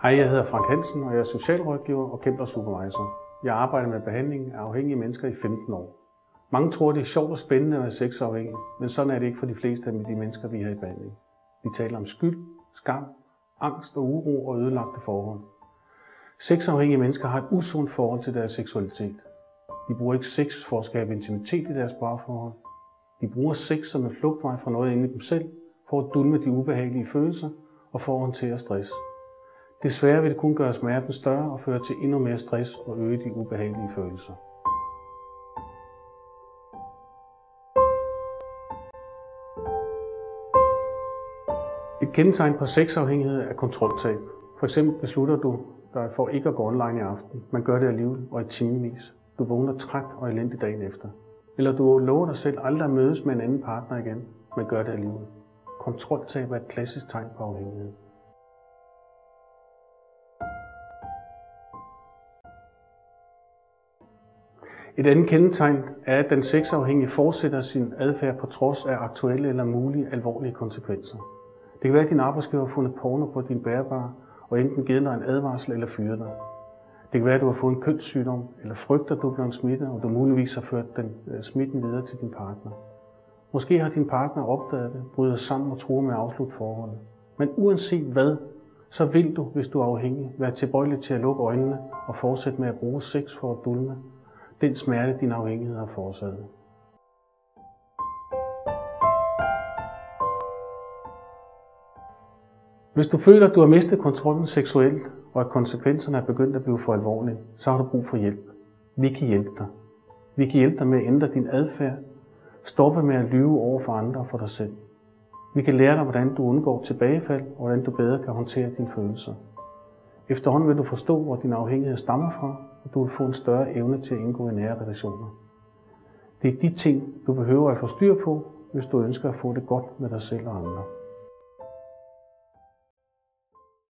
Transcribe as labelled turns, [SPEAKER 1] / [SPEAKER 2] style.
[SPEAKER 1] Hej, jeg hedder Frank Hansen, og jeg er socialrådgiver og Kempler Supervisor. Jeg arbejder med behandling af afhængige mennesker i 15 år. Mange tror, det er sjovt og spændende at være sexafhængig, men sådan er det ikke for de fleste af de mennesker, vi har i behandling. Vi taler om skyld, skam, angst og uro og ødelagte forhold. Sexafhængige mennesker har et usundt forhold til deres seksualitet. De bruger ikke sex for at skabe intimitet i deres parforhold. De bruger sex som en flugtvej fra noget inde i dem selv, for at dulme de ubehagelige følelser og for at håndtere stress. Desværre vil det kun gøre smerten større og føre til endnu mere stress og øge de ubehagelige følelser. Et kendetegn på sexafhængighed er kontroltab. For eksempel beslutter du dig for ikke at gå online i aften. Man gør det alligevel og i timevis. Du vågner træt og elendig dagen efter. Eller du lover dig selv aldrig at mødes med en anden partner igen. Man gør det alligevel. Kontroltab er et klassisk tegn på afhængighed. Et andet kendetegn er, at den sexafhængige fortsætter sin adfærd på trods af aktuelle eller mulige alvorlige konsekvenser. Det kan være, at din arbejdsgiver har fundet porno på din bærbare og enten givet dig en advarsel eller fyret dig. Det kan være, at du har fået en kønssygdom eller frygter, at du bliver smittet, og du muligvis har ført den smitten videre til din partner. Måske har din partner opdaget det, bryder sammen og truer med at afslutte forholdet. Men uanset hvad, så vil du, hvis du er afhængig, være tilbøjelig til at lukke øjnene og fortsætte med at bruge sex for at dulme den smerte, din afhængighed har forårsaget. Hvis du føler, at du har mistet kontrollen seksuelt, og at konsekvenserne er begyndt at blive for alvorlige, så har du brug for hjælp. Vi kan hjælpe dig. Vi kan hjælpe dig med at ændre din adfærd, stoppe med at lyve over for andre og for dig selv. Vi kan lære dig, hvordan du undgår tilbagefald, og hvordan du bedre kan håndtere dine følelser. Efterhånden vil du forstå, hvor din afhængighed stammer fra, og du vil få en større evne til at indgå i nære relationer. Det er de ting, du behøver at få styr på, hvis du ønsker at få det godt med dig selv og andre.